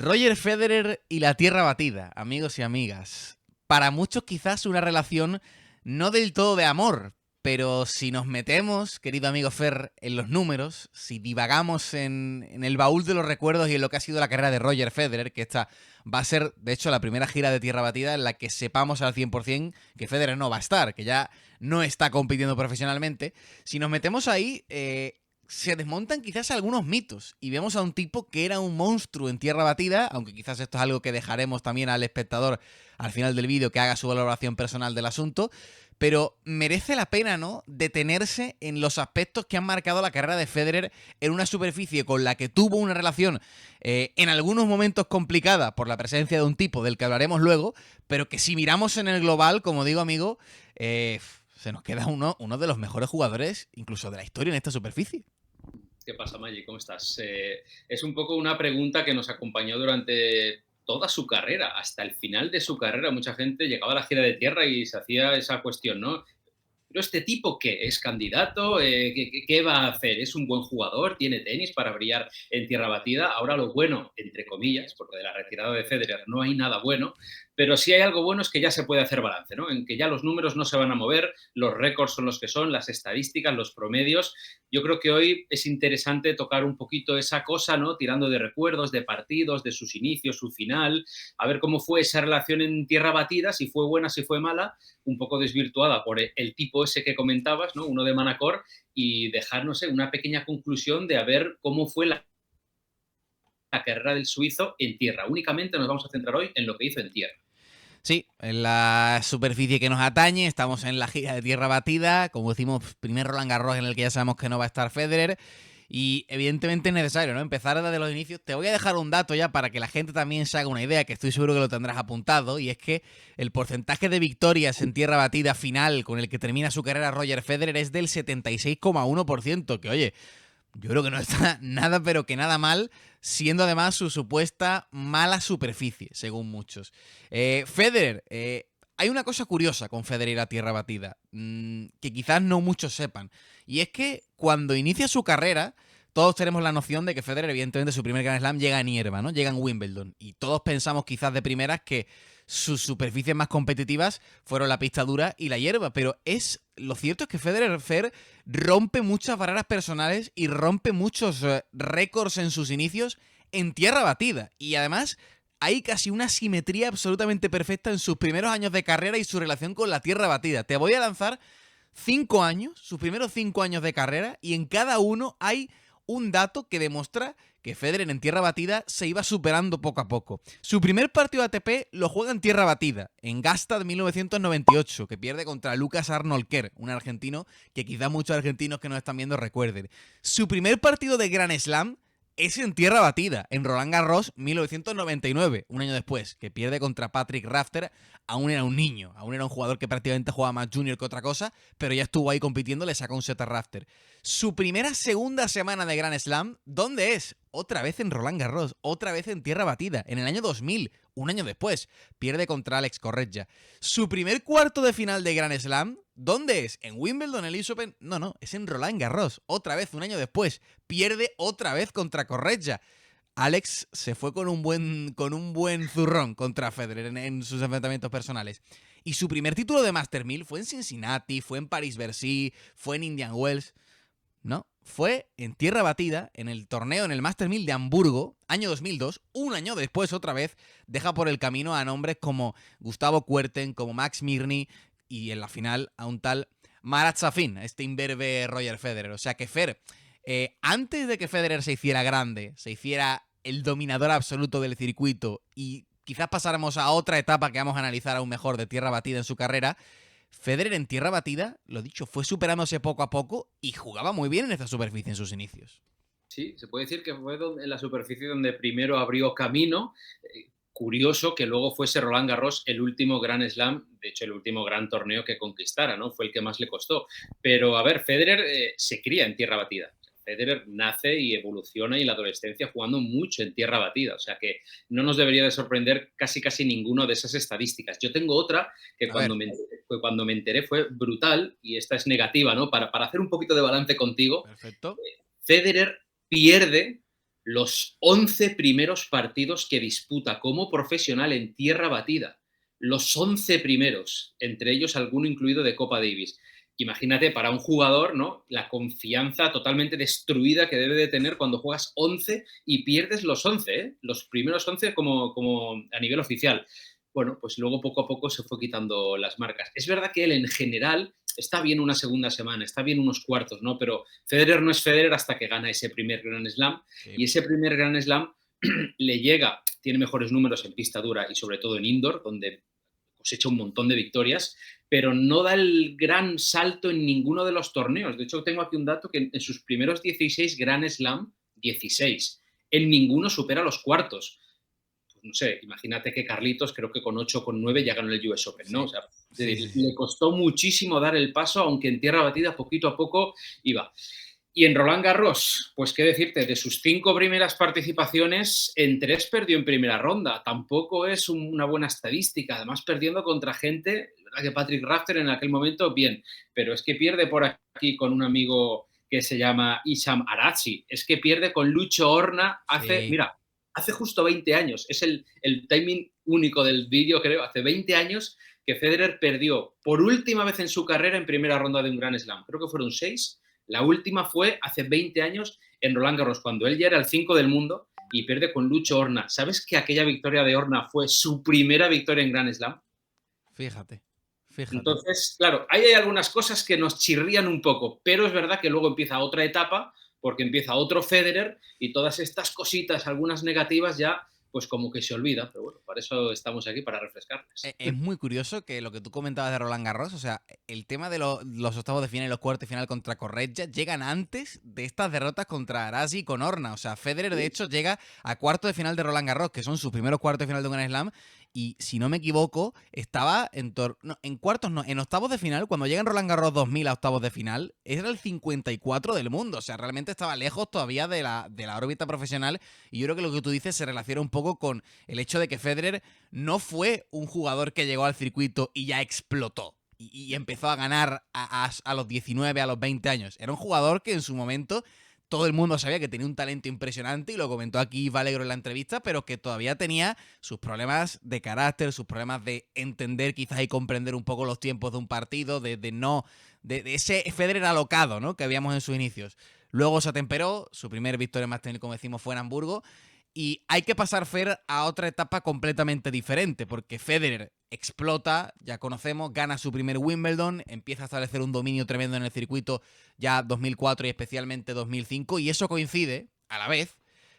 Roger Federer y la tierra batida, amigos y amigas. Para muchos quizás una relación no del todo de amor, pero si nos metemos, querido amigo Fer, en los números, si divagamos en el baúl de los recuerdos y en lo que ha sido la carrera de Roger Federer, que esta va a ser, de hecho, la primera gira de tierra batida en la que sepamos al 100% que Federer no va a estar, que ya no está compitiendo profesionalmente, si nos metemos ahí, se desmontan quizás algunos mitos y vemos a un tipo que era un monstruo en tierra batida, aunque quizás esto es algo que dejaremos también al espectador al final del vídeo que haga su valoración personal del asunto, pero merece la pena, ¿no?, detenerse en los aspectos que han marcado la carrera de Federer en una superficie con la que tuvo una relación en algunos momentos complicada por la presencia de un tipo del que hablaremos luego, pero que si miramos en el global, como digo, amigo, se nos queda uno de los mejores jugadores incluso de la historia en esta superficie. ¿Qué pasa, Maggi? ¿Cómo estás? Es un poco una pregunta que nos acompañó durante toda su carrera, hasta el final de su carrera. Mucha gente llegaba a la gira de tierra y se hacía esa cuestión, ¿no? ¿Pero este tipo qué? ¿Es candidato? ¿Qué va a hacer? ¿Es un buen jugador? ¿Tiene tenis para brillar en tierra batida? Ahora lo bueno, entre comillas, porque de la retirada de Federer no hay nada bueno, pero sí hay algo bueno es que ya se puede hacer balance, ¿no? En que ya los números no se van a mover, los récords son los que son, las estadísticas, los promedios. Yo creo que hoy es interesante tocar un poquito esa cosa, ¿no? Tirando de recuerdos, de partidos, de sus inicios, su final, a ver cómo fue esa relación en tierra batida, si fue buena, si fue mala, un poco desvirtuada por el tipo ese que comentabas, ¿no? Uno de Manacor, y dejar, no sé, una pequeña conclusión de a ver cómo fue la carrera del suizo en tierra. Únicamente nos vamos a centrar hoy en lo que hizo en tierra. Sí, en la superficie que nos atañe, estamos en la gira de tierra batida, como decimos, primer Roland Garros en el que ya sabemos que no va a estar Federer, y evidentemente es necesario, ¿no?, empezar desde los inicios. Te voy a dejar un dato ya para que la gente también se haga una idea, que estoy seguro que lo tendrás apuntado, y es que el porcentaje de victorias en tierra batida final con el que termina su carrera Roger Federer es del 76,1%, que oye, yo creo que no está nada, pero que nada mal, siendo además su supuesta mala superficie, según muchos. Federer, hay una cosa curiosa con Federer y la tierra batida, que quizás no muchos sepan, y es que cuando inicia su carrera, todos tenemos la noción de que Federer, evidentemente, su primer Grand Slam llega en hierba, ¿no? Llega en Wimbledon, y todos pensamos quizás de primeras que sus superficies más competitivas fueron la pista dura y la hierba, pero lo cierto es que Federer rompe muchas barreras personales y rompe muchos récords en sus inicios en tierra batida. Y además hay casi una simetría absolutamente perfecta en sus primeros años de carrera y su relación con la tierra batida. Te voy a lanzar 5 años, sus primeros 5 años de carrera, y en cada uno hay un dato que demuestra que Federer en tierra batida se iba superando poco a poco. Su primer partido de ATP lo juega en tierra batida, en Gastad 1998, que pierde contra Lucas Arnold Kerr, un argentino que quizá muchos argentinos que nos están viendo recuerden. Su primer partido de Grand Slam es en tierra batida, en Roland Garros 1999, un año después, que pierde contra Patrick Rafter. Aún era un niño, aún era un jugador que prácticamente jugaba más junior que otra cosa, pero ya estuvo ahí compitiendo, le sacó un set a Rafter. Su segunda semana de Grand Slam, ¿dónde es? Otra vez en Roland Garros, otra vez en tierra batida, en el año 2000, un año después, pierde contra Alex Corretja. Su primer cuarto de final de Grand Slam, ¿dónde es? ¿En Wimbledon, el US Open? No, es en Roland Garros, otra vez, un año después, pierde otra vez contra Corretja. Alex se fue con un buen zurrón contra Federer en sus enfrentamientos personales. Y su primer título de Master 1000 fue en Cincinnati, fue en París-Bercy, fue en Indian Wells. No, fue en tierra batida, en el torneo, en el Master 1000 de Hamburgo, año 2002, un año después otra vez, deja por el camino a nombres como Gustavo Kuerten, como Max Mirny, y en la final a un tal Marat Safin, este imberbe Roger Federer. O sea que antes de que Federer se hiciera grande, se hiciera el dominador absoluto del circuito y quizás pasáramos a otra etapa que vamos a analizar aún mejor de tierra batida en su carrera, Federer en tierra batida, lo dicho, fue superándose poco a poco y jugaba muy bien en esta superficie en sus inicios. Sí, se puede decir que fue en la superficie donde primero abrió camino. Curioso que luego fuese Roland Garros el último Grand Slam, de hecho el último gran torneo que conquistara, ¿no? Fue el que más le costó. Pero a ver, Federer se cría en tierra batida. Federer nace y evoluciona y en la adolescencia jugando mucho en tierra batida. O sea que no nos debería de sorprender casi ninguna de esas estadísticas. Yo tengo otra que cuando me enteré fue brutal y esta es negativa, ¿no? Para hacer un poquito de balance contigo, Perfecto. Federer pierde los 11 primeros partidos que disputa como profesional en tierra batida. Los 11 primeros, entre ellos alguno incluido de Copa Davis. Imagínate para un jugador, ¿no? La confianza totalmente destruida que debe de tener cuando juegas 11 y pierdes los 11, ¿eh? Los primeros 11 como a nivel oficial. Bueno, pues luego poco a poco se fue quitando las marcas. Es verdad que él en general está bien una segunda semana, está bien unos cuartos, ¿no? Pero Federer no es Federer hasta que gana ese primer Grand Slam, Sí. y ese primer Grand Slam le llega, tiene mejores números en pista dura y sobre todo en indoor, donde cosecha un montón de victorias, pero no da el gran salto en ninguno de los torneos. De hecho, tengo aquí un dato que en sus primeros 16 Grand Slam, 16, en ninguno supera los cuartos. Pues no sé, imagínate que Carlitos, creo que con 8 o con 9 ya ganó el US Open, ¿no? Sí, O sea, sí, sí, sí. le costó muchísimo dar el paso, aunque en tierra batida poquito a poco iba. Y en Roland Garros, pues qué decirte, de sus 5 primeras participaciones, en 3 perdió en primera ronda. Tampoco es una buena estadística, además perdiendo contra gente, la verdad que Patrick Rafter en aquel momento, bien, pero es que pierde por aquí con un amigo que se llama Isham Arachi, es que pierde con Lucho Horna hace, Sí. mira, hace justo 20 años, es el timing único del vídeo, creo, hace 20 años que Federer perdió por última vez en su carrera en primera ronda de un Grand Slam. Creo que fueron 6. La última fue hace 20 años en Roland Garros, cuando él ya era el 5 del mundo y pierde con Lucho Horna. ¿Sabes que aquella victoria de Horna fue su primera victoria en Grand Slam? Fíjate, fíjate. Entonces, claro, ahí hay algunas cosas que nos chirrían un poco, pero es verdad que luego empieza otra etapa, porque empieza otro Federer y todas estas cositas, algunas negativas, ya pues como que se olvida, pero bueno, para eso estamos aquí, para refrescarles. Es muy curioso que lo que tú comentabas de Roland Garros, o sea, el tema de los octavos de final y los cuartos de final contra Corretja llegan antes de estas derrotas contra Arasi y con Horna. O sea, Federer de hecho llega a cuartos de final de Roland Garros, que son sus primeros cuartos de final de un Grand Slam, y si no me equivoco, estaba no, en cuartos, no, en octavos de final, cuando llega en Roland Garros 2000 a octavos de final, era el 54 del mundo. O sea, realmente estaba lejos todavía de la órbita profesional. Y yo creo que lo que tú dices se relaciona un poco con el hecho de que Federer no fue un jugador que llegó al circuito y ya explotó y empezó a ganar a los 19, a los 20 años. Era un jugador que en su momento todo el mundo sabía que tenía un talento impresionante y lo comentó aquí Valegro en la entrevista, pero que todavía tenía sus problemas de carácter, sus problemas de entender quizás y comprender un poco los tiempos de un partido, de ese Federer alocado, ¿no? Que habíamos en sus inicios. Luego se atemperó, su primer victoria más técnico, como decimos, fue en Hamburgo. Y hay que pasar Fer a otra etapa completamente diferente, porque Federer explota, ya conocemos, gana su primer Wimbledon, empieza a establecer un dominio tremendo en el circuito ya 2004 y especialmente 2005, y eso coincide, a la vez,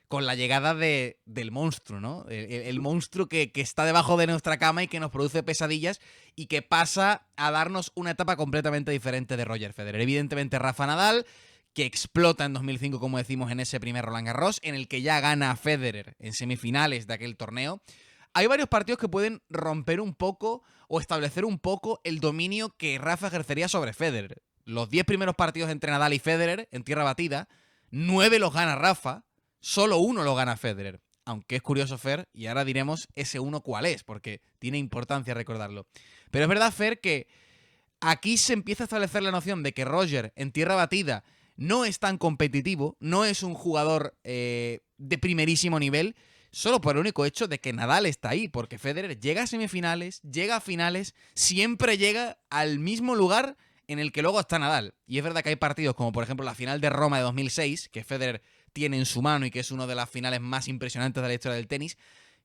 con la llegada del monstruo, ¿no? El monstruo que está debajo de nuestra cama y que nos produce pesadillas y que pasa a darnos una etapa completamente diferente de Roger Federer. Evidentemente Rafa Nadal, que explota en 2005, como decimos, en ese primer Roland Garros, en el que ya gana a Federer en semifinales de aquel torneo. Hay varios partidos que pueden romper un poco o establecer un poco el dominio que Rafa ejercería sobre Federer. Los 10 primeros partidos entre Nadal y Federer en tierra batida, 9 los gana Rafa, solo uno lo gana Federer. Aunque es curioso, Fer, y ahora diremos ese uno cuál es, porque tiene importancia recordarlo. Pero es verdad, Fer, que aquí se empieza a establecer la noción de que Roger en tierra batida no es tan competitivo, no es un jugador de primerísimo nivel, solo por el único hecho de que Nadal está ahí, porque Federer llega a semifinales, llega a finales, siempre llega al mismo lugar en el que luego está Nadal. Y es verdad que hay partidos como por ejemplo la final de Roma de 2006, que Federer tiene en su mano y que es una de las finales más impresionantes de la historia del tenis,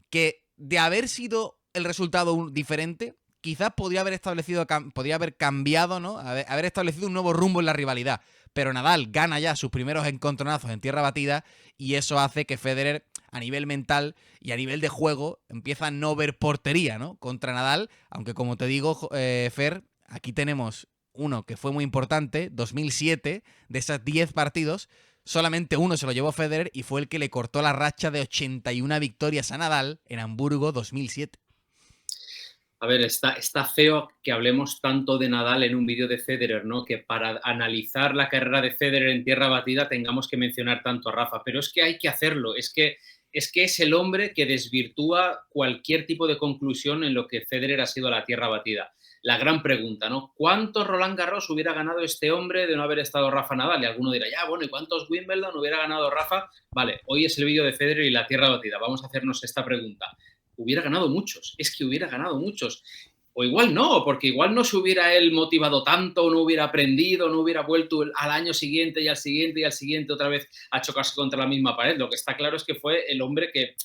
que de haber sido el resultado diferente, quizás podría haber cambiado, ¿no? Haber establecido un nuevo rumbo en la rivalidad. Pero Nadal gana ya sus primeros encontronazos en tierra batida y eso hace que Federer, a nivel mental y a nivel de juego, empieza a no ver portería, ¿no? Contra Nadal, aunque como te digo, Fer, aquí tenemos uno que fue muy importante, 2007, de esas 10 partidos, solamente uno se lo llevó Federer y fue el que le cortó la racha de 81 victorias a Nadal en Hamburgo 2007. A ver, está feo que hablemos tanto de Nadal en un vídeo de Federer, ¿no? Que para analizar la carrera de Federer en tierra batida tengamos que mencionar tanto a Rafa, pero es que hay que hacerlo, es el hombre que desvirtúa cualquier tipo de conclusión en lo que Federer ha sido a la tierra batida. la gran pregunta, ¿no? ¿Cuántos Roland Garros hubiera ganado este hombre de no haber estado Rafa Nadal? Y alguno dirá, ya, bueno, ¿y cuántos Wimbledon hubiera ganado Rafa? Vale, hoy es el vídeo de Federer y la tierra batida. Vamos a hacernos esta pregunta. Hubiera ganado muchos, es que hubiera ganado muchos. O igual no, porque igual no se hubiera él motivado tanto, no hubiera aprendido, no hubiera vuelto al año siguiente y al siguiente y al siguiente otra vez a chocarse contra la misma pared. Lo que está claro es que fue el hombre que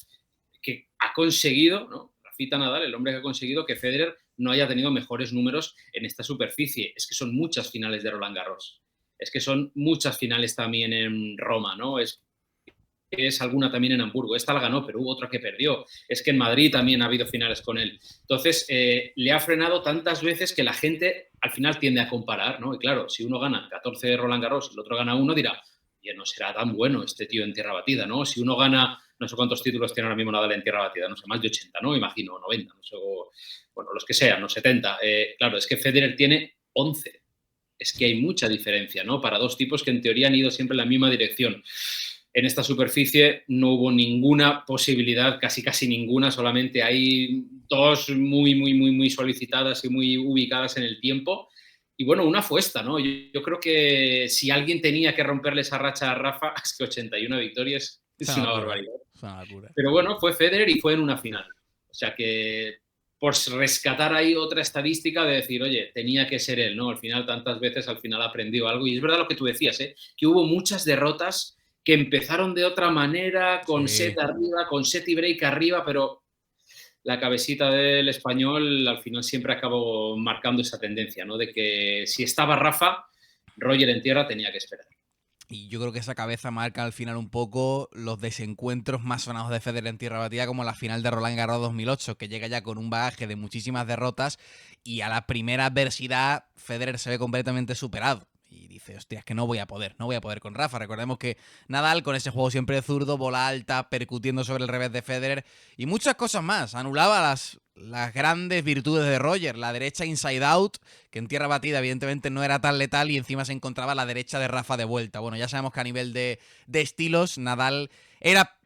ha conseguido, ¿no? Rafita Nadal, el hombre que ha conseguido que Federer no haya tenido mejores números en esta superficie. Es que son muchas finales de Roland Garros. Es que son muchas finales también en Roma, ¿no? Es alguna también en Hamburgo. Esta la ganó, pero hubo otra que perdió. Es que en Madrid también ha habido finales con él. Entonces, le ha frenado tantas veces que la gente al final tiende a comparar, ¿no? Y claro, si uno gana 14 de Roland Garros y el otro gana uno, dirá, oye, no será tan bueno este tío en tierra batida, ¿no? Si uno gana, no sé cuántos títulos tiene ahora mismo Nadal en tierra batida, no sé, más de 80, ¿no? Imagino, 90, no sé, bueno, los que sean, no 70. Claro, es que Federer tiene 11. Es que hay mucha diferencia, ¿no? Para dos tipos que en teoría han ido siempre en la misma dirección. En esta superficie no hubo ninguna posibilidad, casi ninguna, solamente hay dos muy solicitadas y muy ubicadas en el tiempo. Y bueno, una fue esta, ¿no? Yo creo que si alguien tenía que romperle esa racha a Rafa, es que 81 victorias es una barbaridad. Es una locura. Pero bueno, fue Federer y fue en una final. O sea que por rescatar ahí otra estadística de decir, oye, tenía que ser él, ¿no? Al final, tantas veces, al final aprendió algo. Y es verdad lo que tú decías, ¿eh? Que hubo muchas derrotas que empezaron de otra manera, con set arriba, con set y break arriba, pero la cabecita del español al final siempre acabó marcando esa tendencia, ¿no? De que si estaba Rafa, Roger en tierra tenía que esperar. Y yo creo que esa cabeza marca al final un poco los desencuentros más sonados de Federer en tierra batida, como la final de Roland Garros 2008, que llega ya con un bagaje de muchísimas derrotas y a la primera adversidad Federer se ve completamente superado. Y dice, hostia, es que no voy a poder con Rafa. Recordemos que Nadal, con ese juego siempre de zurdo, bola alta, percutiendo sobre el revés de Federer y muchas cosas más. Anulaba las grandes virtudes de Roger, la derecha inside out, que en tierra batida evidentemente no era tan letal, y encima se encontraba la derecha de Rafa de vuelta. Bueno, ya sabemos que a nivel de estilos, Nadal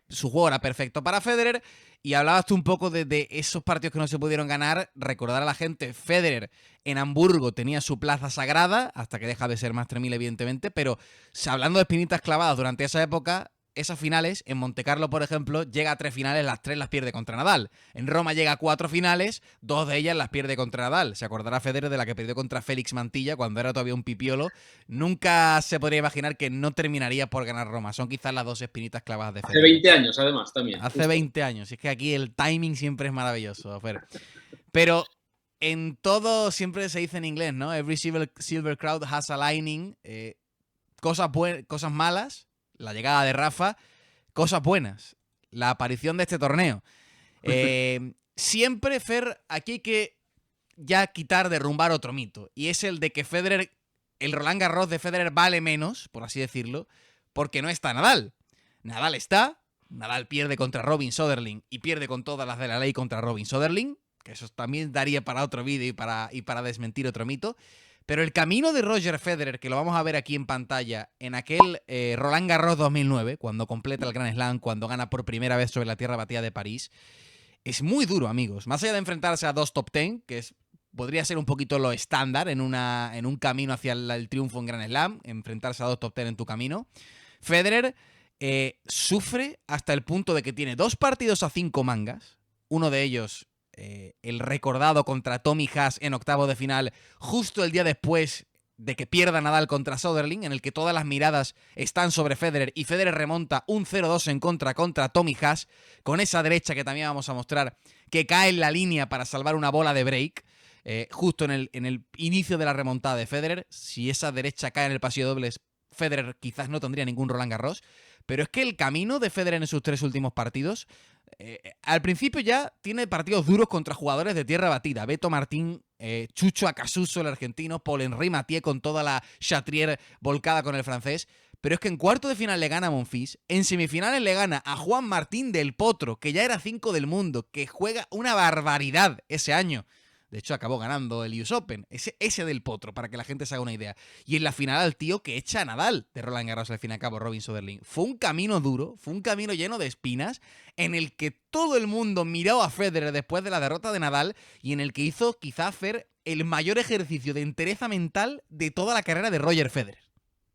su juego era perfecto para Federer. Y hablabas tú un poco de esos partidos que no se pudieron ganar. Recordar a la gente, Federer en Hamburgo tenía su plaza sagrada, hasta que deja de ser Master 1000 evidentemente, pero hablando de espinitas clavadas durante esa época, esas finales, en Montecarlo, por ejemplo, llega a 3 finales, las 3 las pierde contra Nadal. En Roma llega a 4 finales, 2 de ellas las pierde contra Nadal. Se acordará Federer de la que perdió contra Félix Mantilla cuando era todavía un pipiolo. Nunca se podría imaginar que no terminaría por ganar Roma. Son quizás las 2 espinitas clavadas de Federer. Hace 20 años, además, también. Hace justo 20 años. Es que aquí el timing siempre es maravilloso, Fer. Pero en todo siempre se dice en inglés, ¿no? Every silver crowd has a lining. Cosas malas, la llegada de Rafa. Cosas buenas, la aparición de este torneo. Siempre, Fer, aquí hay que ya derrumbar otro mito. Y es el de que Federer, el Roland Garros de Federer vale menos, por así decirlo, porque no está Nadal. Nadal está, Nadal pierde contra Robin Söderling y pierde con todas las de la ley contra Robin Söderling, que eso también daría para otro vídeo y para desmentir otro mito. Pero el camino de Roger Federer, que lo vamos a ver aquí en pantalla, en aquel Roland Garros 2009, cuando completa el Grand Slam, cuando gana por primera vez sobre la tierra batida de París, es muy duro, amigos. Más allá de enfrentarse a 2 top 10, que podría ser un poquito lo estándar en un camino hacia el triunfo en Grand Slam, enfrentarse a 2 top 10 en tu camino, Federer sufre hasta el punto de que tiene 2 partidos a 5 mangas, uno de ellos el recordado contra Tommy Haas en octavo de final, justo el día después de que pierda Nadal contra Söderling, en el que todas las miradas están sobre Federer y Federer remonta un 0-2 en contra Tommy Haas, con esa derecha que también vamos a mostrar, que cae en la línea para salvar una bola de break, justo en el inicio de la remontada de Federer. Si esa derecha cae en el pasillo de dobles, Federer quizás no tendría ningún Roland Garros. Pero es que el camino de Federer en sus 3 últimos partidos, al principio ya tiene partidos duros contra jugadores de tierra batida. Beto Martín, Chucho Acasuso, el argentino, Paul-Henri Mathieu con toda la Chatrier volcada con el francés. Pero es que en cuarto de final le gana a Monfils, en semifinales le gana a Juan Martín del Potro, que ya era 5 del mundo, que juega una barbaridad ese año. De hecho, acabó ganando el US Open. Ese del Potro, para que la gente se haga una idea. Y en la final al tío que echa a Nadal de Roland Garros al fin y al cabo, Robin Söderling. Fue un camino duro, fue un camino lleno de espinas, en el que todo el mundo miró a Federer después de la derrota de Nadal y en el que hizo quizá Fer el mayor ejercicio de entereza mental de toda la carrera de Roger Federer.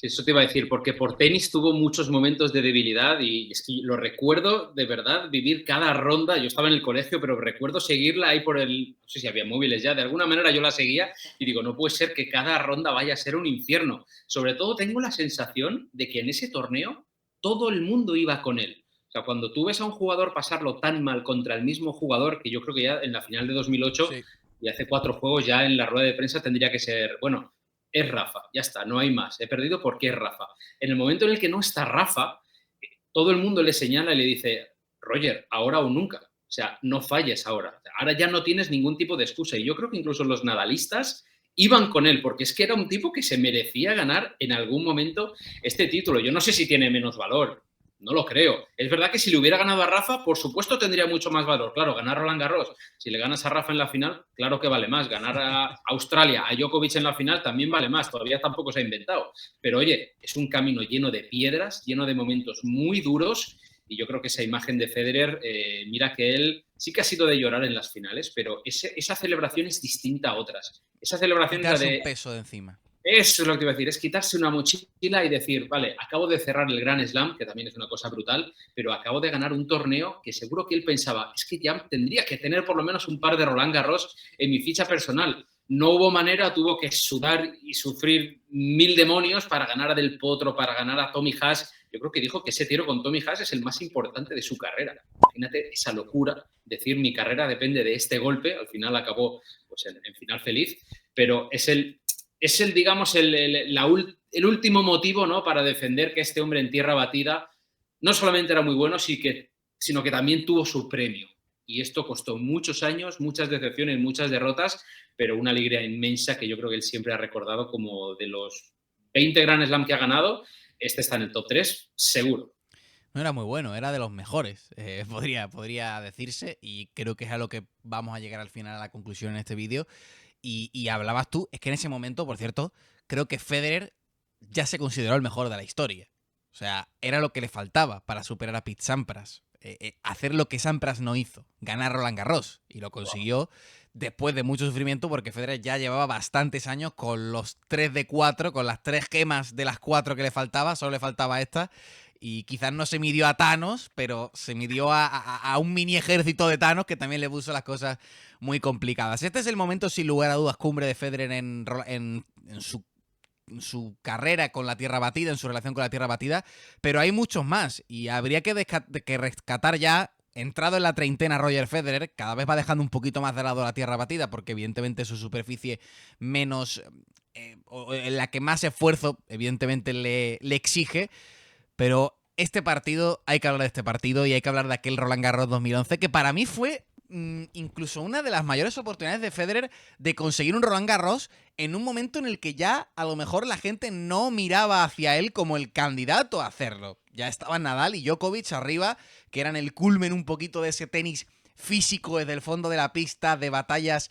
Eso te iba a decir, porque por tenis tuvo muchos momentos de debilidad y es que lo recuerdo de verdad, vivir cada ronda. Yo estaba en el colegio, pero recuerdo seguirla ahí por el... No sé si había móviles ya, de alguna manera yo la seguía y digo, no puede ser que cada ronda vaya a ser un infierno. Sobre todo tengo la sensación de que en ese torneo todo el mundo iba con él. O sea, cuando tú ves a un jugador pasarlo tan mal contra el mismo jugador, que yo creo que ya en la final de 2008 Sí. y hace 4 juegos ya en la rueda de prensa tendría que ser, bueno, es Rafa, ya está, no hay más. He perdido porque es Rafa. En el momento en el que no está Rafa, todo el mundo le señala y le dice, Roger, ahora o nunca. O sea, no falles ahora. Ahora ya no tienes ningún tipo de excusa. Y yo creo que incluso los nadalistas iban con él, porque es que era un tipo que se merecía ganar en algún momento este título. Yo no sé si tiene menos valor, no lo creo. Es verdad que si le hubiera ganado a Rafa, por supuesto tendría mucho más valor. Claro, ganar Roland Garros, si le ganas a Rafa en la final, claro que vale más. Ganar a Australia, a Djokovic en la final, también vale más. Todavía tampoco se ha inventado. Pero oye, es un camino lleno de piedras, lleno de momentos muy duros. Y yo creo que esa imagen de Federer, mira que él sí que ha sido de llorar en las finales, pero esa celebración es distinta a otras. Esa celebración es la Quitarse un de... peso de encima. Eso es lo que iba a decir, es quitarse una mochila y decir, vale, acabo de cerrar el Grand Slam, que también es una cosa brutal, pero acabo de ganar un torneo que seguro que él pensaba, es que ya tendría que tener por lo menos un par de Roland Garros en mi ficha personal. No hubo manera, tuvo que sudar y sufrir 1000 demonios para ganar a Del Potro, para ganar a Tommy Haas. Yo creo que dijo que ese tiro con Tommy Haas es el más importante de su carrera. Imagínate esa locura, decir mi carrera depende de este golpe, al final acabó pues, en final feliz, pero es el digamos, el último motivo, ¿no?, para defender que este hombre en tierra batida no solamente era muy bueno, sino que también tuvo su premio. Y esto costó muchos años, muchas decepciones, muchas derrotas, pero una alegría inmensa que yo creo que él siempre ha recordado como de los 20 Grand Slam que ha ganado, este está en el top 3, seguro. No era muy bueno, era de los mejores, podría decirse, y creo que es a lo que vamos a llegar al final a la conclusión en este vídeo. Y hablabas tú, es que en ese momento, por cierto, creo que Federer ya se consideró el mejor de la historia. O sea, era lo que le faltaba para superar a Pete Sampras. Hacer lo que Sampras no hizo, ganar Roland Garros. Y lo consiguió después de mucho sufrimiento porque Federer ya llevaba bastantes años con los 3 de 4, con las 3 gemas de las 4 que le faltaba, solo le faltaba esta. Y quizás no se midió a Thanos, pero se midió a un mini ejército de Thanos que también le puso las cosas muy complicadas. Este es el momento, sin lugar a dudas, cumbre de Federer en su carrera con la tierra batida, en su relación con la tierra batida, pero hay muchos más y habría que rescatar ya, entrado en la treintena Roger Federer, cada vez va dejando un poquito más de lado la tierra batida porque evidentemente su superficie menos... en la que más esfuerzo evidentemente le exige, pero este partido, hay que hablar de este partido y hay que hablar de aquel Roland Garros 2011 que para mí fue incluso una de las mayores oportunidades de Federer de conseguir un Roland Garros en un momento en el que ya a lo mejor la gente no miraba hacia él como el candidato a hacerlo. Ya estaban Nadal y Djokovic arriba, que eran el culmen un poquito de ese tenis físico desde el fondo de la pista, de batallas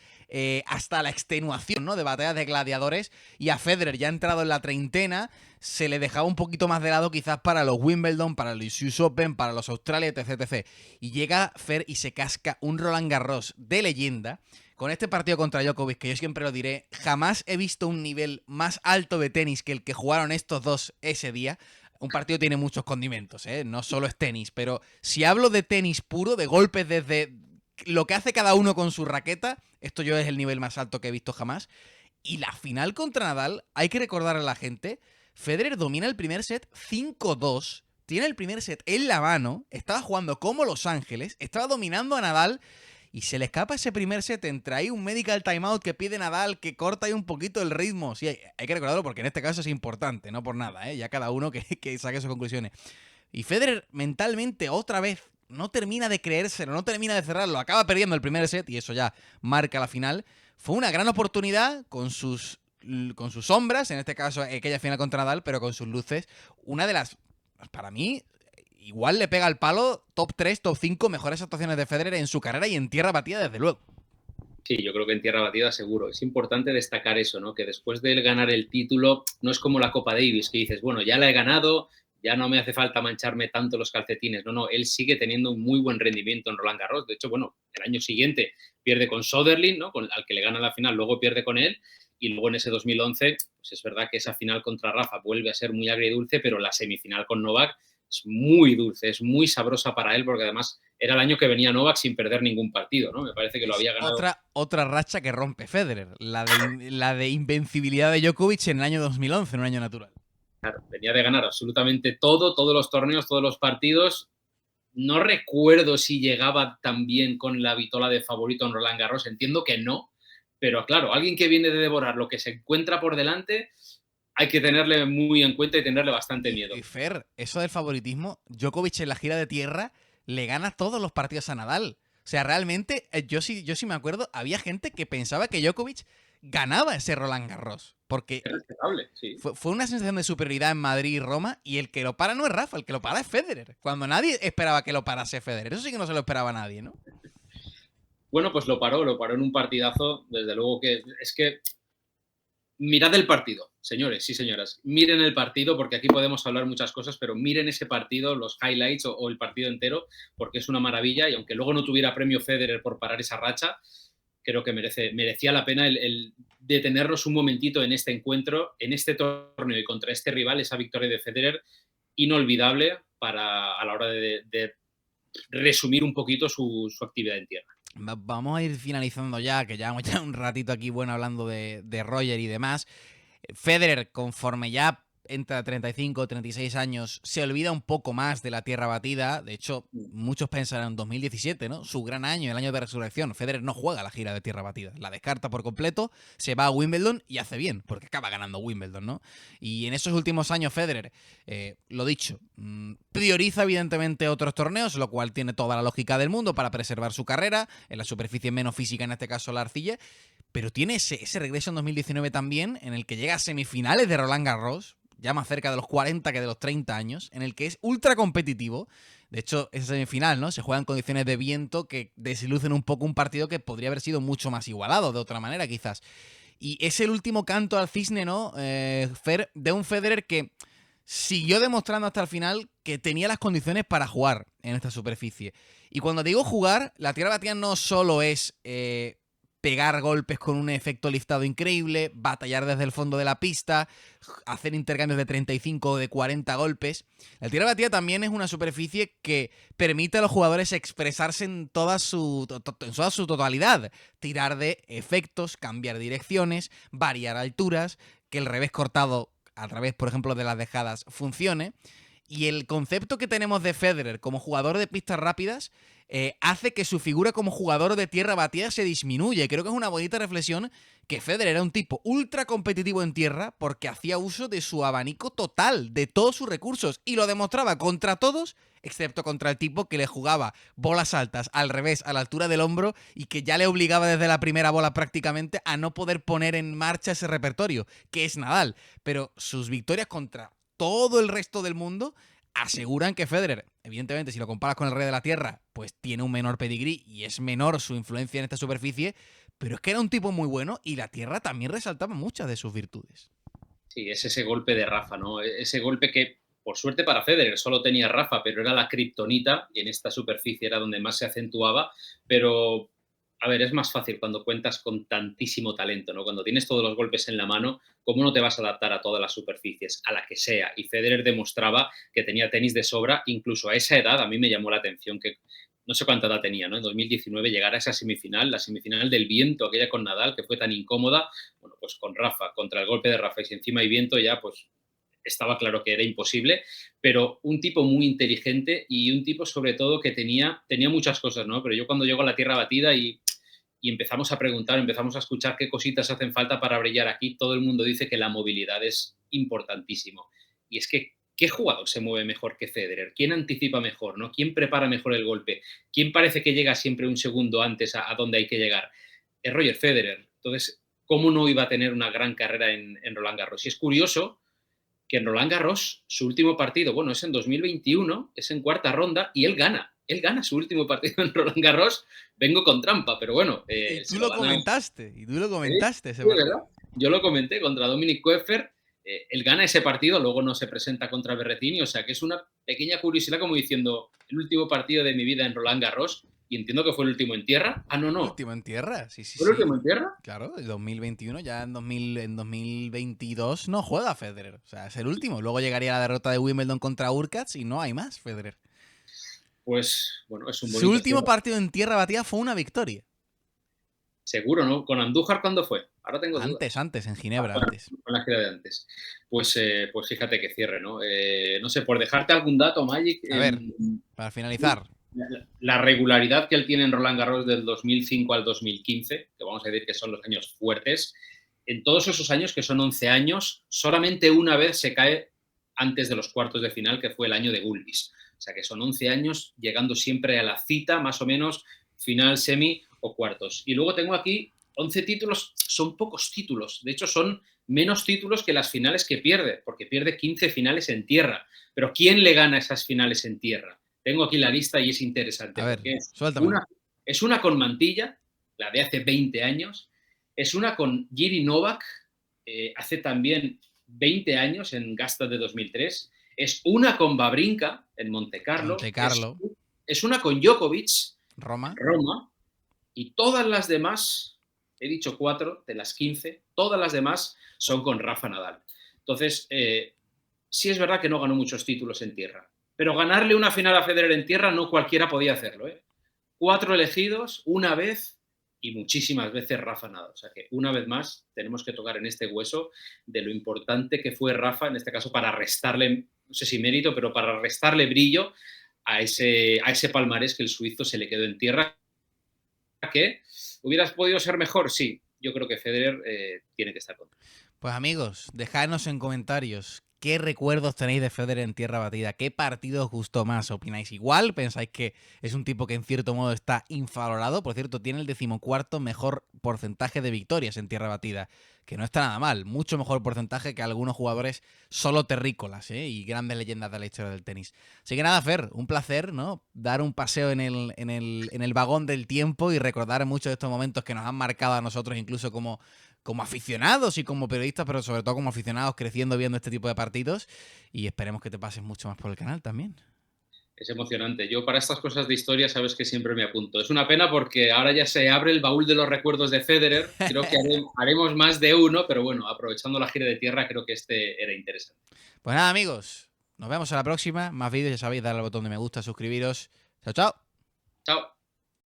hasta la extenuación, ¿no? De batallas de gladiadores. Y a Federer, ya entrado en la treintena, se le dejaba un poquito más de lado quizás para los Wimbledon, para los US Open, para los Australia, etc, etc. Y llega Fer y se casca un Roland Garros de leyenda. Con este partido contra Djokovic, que yo siempre lo diré, jamás he visto un nivel más alto de tenis que el que jugaron estos dos ese día. Un partido tiene muchos condimentos, ¿eh? No solo es tenis, pero si hablo de tenis puro, de golpes desde lo que hace cada uno con su raqueta, esto yo es el nivel más alto que he visto jamás. Y la final contra Nadal, hay que recordar a la gente, Federer domina el primer set 5-2, tiene el primer set en la mano, estaba jugando como Los Ángeles, estaba dominando a Nadal y se le escapa ese primer set entre ahí un medical timeout que pide Nadal, que corta ahí un poquito el ritmo. Sí, hay que recordarlo porque en este caso es importante, no por nada, ¿eh? Ya cada uno que saque sus conclusiones. Y Federer mentalmente otra vez no termina de creérselo, no termina de cerrarlo, acaba perdiendo el primer set y eso ya marca la final. Fue una gran oportunidad con sus sombras, en este caso aquella final contra Nadal, pero con sus luces. Una de las, para mí, igual le pega al palo top 3, top 5 mejores actuaciones de Federer en su carrera y en tierra batida, desde luego. Sí, yo creo que en tierra batida seguro. Es importante destacar eso, ¿no? Que después de él ganar el título, no es como la Copa Davis, que dices, bueno, ya la he ganado, ya no me hace falta mancharme tanto los calcetines. No, no, él sigue teniendo un muy buen rendimiento en Roland Garros. De hecho, bueno, el año siguiente pierde con Soderling, ¿no? Al que le gana la final, luego pierde con él, y luego en ese 2011, pues es verdad que esa final contra Rafa vuelve a ser muy agridulce, pero la semifinal con Novak es muy dulce, es muy sabrosa para él, porque además era el año que venía Novak sin perder ningún partido, ¿no? Me parece que lo Es había ganado. otra racha que rompe Federer, la de invencibilidad de Djokovic en el año 2011, en un año natural. Claro, venía de ganar absolutamente todo, todos los torneos, todos los partidos. No recuerdo si llegaba también con la vitola de favorito en Roland Garros, entiendo que no, pero claro, alguien que viene de devorar lo que se encuentra por delante, hay que tenerle muy en cuenta y tenerle bastante miedo. Y Fer, eso del favoritismo, Djokovic en la gira de tierra le gana todos los partidos a Nadal. O sea, realmente, yo sí me acuerdo, había gente que pensaba que Djokovic ganaba ese Roland Garros. Porque Es respetable, sí. fue una sensación de superioridad en Madrid y Roma, y el que lo para no es Rafa, el que lo para es Federer. Cuando nadie esperaba que lo parase Federer. Eso sí que no se lo esperaba nadie, ¿no? Bueno, pues lo paró en un partidazo, desde luego que es que mirad el partido, señores y señoras, miren el partido, porque aquí podemos hablar muchas cosas, pero miren ese partido, los highlights o el partido entero, porque es una maravilla, y aunque luego no tuviera premio Federer por parar esa racha, creo que merecía la pena el detenernos un momentito en este encuentro, en este torneo y contra este rival, esa victoria de Federer, inolvidable a la hora de resumir un poquito su actividad en tierra. Vamos a ir finalizando ya, que llevamos ya un ratito aquí bueno hablando de Roger y demás. Federer, conforme ya entra a 35 o 36 años, se olvida un poco más de la tierra batida. De hecho, muchos pensarán en 2017, ¿no? Su gran año, el año de resurrección. Federer no juega la gira de tierra batida. La descarta por completo, se va a Wimbledon y hace bien, porque acaba ganando Wimbledon, ¿no? Y en esos últimos años, Federer, lo dicho, prioriza evidentemente otros torneos, lo cual tiene toda la lógica del mundo para preservar su carrera, en la superficie menos física, en este caso la arcilla. Pero tiene ese regreso en 2019 también, en el que llega a semifinales de Roland Garros, ya más cerca de los 40 que de los 30 años, en el que es ultra competitivo. De hecho, esa semifinal, ¿no? Se juega en condiciones de viento que desilucen un poco un partido que podría haber sido mucho más igualado, de otra manera quizás. Y es el último canto al cisne, ¿no? Fer, de un Federer que siguió demostrando hasta el final que tenía las condiciones para jugar en esta superficie. Y cuando digo jugar, la tierra batida no solo es pegar golpes con un efecto liftado increíble, batallar desde el fondo de la pista, hacer intercambios de 35 o de 40 golpes. La tierra batida también es una superficie que permite a los jugadores expresarse en toda su totalidad. Tirar de efectos, cambiar direcciones, variar alturas, que el revés cortado a través, por ejemplo, de las dejadas funcione. Y el concepto que tenemos de Federer como jugador de pistas rápidas hace que su figura como jugador de tierra batida se disminuya. Y creo que es una bonita reflexión que Federer era un tipo ultra competitivo en tierra porque hacía uso de su abanico total, de todos sus recursos, y lo demostraba contra todos, excepto contra el tipo que le jugaba bolas altas al revés, a la altura del hombro, y que ya le obligaba desde la primera bola prácticamente a no poder poner en marcha ese repertorio, que es Nadal. Pero sus victorias contra todo el resto del mundo aseguran que Federer, evidentemente si lo comparas con el rey de la tierra, pues tiene un menor pedigrí y es menor su influencia en esta superficie, pero es que era un tipo muy bueno y la tierra también resaltaba muchas de sus virtudes. Sí, es ese golpe de Rafa, ¿no? Ese golpe que, por suerte para Federer, solo tenía Rafa, pero era la kriptonita y en esta superficie era donde más se acentuaba, pero a ver, es más fácil cuando cuentas con tantísimo talento, ¿no? Cuando tienes todos los golpes en la mano, ¿cómo no te vas a adaptar a todas las superficies? A la que sea. Y Federer demostraba que tenía tenis de sobra, incluso a esa edad a mí me llamó la atención que no sé cuánta edad tenía, ¿no? En 2019 llegar a esa semifinal, la semifinal del viento, aquella con Nadal, que fue tan incómoda, bueno, pues con Rafa, contra el golpe de Rafa y si encima hay viento ya, pues estaba claro que era imposible, pero un tipo muy inteligente y un tipo sobre todo que tenía muchas cosas, ¿no? Pero yo cuando llego a la tierra batida y empezamos a preguntar, empezamos a escuchar qué cositas hacen falta para brillar aquí, todo el mundo dice que la movilidad es importantísimo. Y es que, ¿qué jugador se mueve mejor que Federer? ¿Quién anticipa mejor? ¿No? ¿Quién prepara mejor el golpe? ¿Quién parece que llega siempre un segundo antes a donde hay que llegar? Es Roger Federer. Entonces, ¿cómo no iba a tener una gran carrera en Roland Garros? Y es curioso que en Roland Garros, su último partido, bueno, es en 2021, es en cuarta ronda, y él gana su último partido en Roland Garros. Vengo con trampa, pero bueno. Y tú lo comentaste, ese sí, partido. ¿verdad? Yo lo comenté contra Dominic Koepfer. Él gana ese partido, luego no se presenta contra Berrettini, o sea que es una pequeña curiosidad como diciendo, el último partido de mi vida en Roland Garros, y entiendo que fue el último en tierra. Ah, no, no. Último en tierra, sí, sí, ¿Fue el último sí. en tierra? Claro, el 2021, ya en 2022 no juega Federer. O sea, es el último. Luego llegaría la derrota de Wimbledon contra Urkats y no hay más Federer. Pues, bueno, es un Su bonito último cierre. partido en tierra batida fue una victoria. Seguro, ¿no? ¿Con Andújar cuándo fue? Ahora tengo Antes, dudas. antes, en Ah, Ginebra, antes. con la gira de antes. Pues fíjate que cierre, ¿no? No sé, por dejarte algún dato, Magic, A ver, para finalizar. la regularidad que él tiene en Roland Garros del 2005 al 2015, que vamos a decir que son los años fuertes, en todos esos años, que son 11 años, solamente una vez se cae antes de los cuartos de final, que fue el año de Gulbis. O sea que son 11 años llegando siempre a la cita, más o menos, final, semi o cuartos. Y luego tengo aquí 11 títulos, son pocos títulos. De hecho, son menos títulos que las finales que pierde, porque pierde 15 finales en tierra. Pero ¿quién le gana esas finales en tierra? Tengo aquí la lista y es interesante, A ver, porque suéltamela. es una con Mantilla, la de hace 20 años, es una con Jiri Novak, hace también 20 años, en Gasta de 2003, es una con Babrinka, en Montecarlo, Monte Carlo, es una con Djokovic, en Roma. Roma, y todas las demás, he dicho 4 de las 15, todas las demás son con Rafa Nadal. Entonces, sí es verdad que no ganó muchos títulos en tierra, pero ganarle una final a Federer en tierra no cualquiera podía hacerlo, ¿eh? 4 elegidos, una vez y muchísimas veces Rafa Nadal. O sea que una vez más tenemos que tocar en este hueso de lo importante que fue Rafa, en este caso para restarle, no sé si mérito, pero para restarle brillo a ese palmarés que el suizo se le quedó en tierra. ¿Que hubieras podido ser mejor? Sí, yo creo que Federer tiene que estar contento. Pues amigos, dejadnos en comentarios qué recuerdos tenéis de Federer en tierra batida, qué partido os gustó más, ¿opináis igual? ¿Pensáis que es un tipo que en cierto modo está infravalorado? Por cierto, tiene el 14º mejor porcentaje de victorias en tierra batida, que no está nada mal, mucho mejor porcentaje que algunos jugadores solo terrícolas, ¿eh? Y grandes leyendas de la historia del tenis. Así que nada, Fer, un placer, ¿no? Dar un paseo en el vagón del tiempo y recordar muchos de estos momentos que nos han marcado a nosotros incluso como aficionados y como periodistas, pero sobre todo como aficionados creciendo viendo este tipo de partidos, y esperemos que te pases mucho más por el canal también. Es emocionante. Yo para estas cosas de historia sabes que siempre me apunto. Es una pena porque ahora ya se abre el baúl de los recuerdos de Federer. Creo que haremos más de uno, pero bueno, aprovechando la gira de tierra, creo que este era interesante. Pues nada, amigos, nos vemos a la próxima. Más vídeos, ya sabéis, darle al botón de me gusta, suscribiros. Chao, chao. Chao.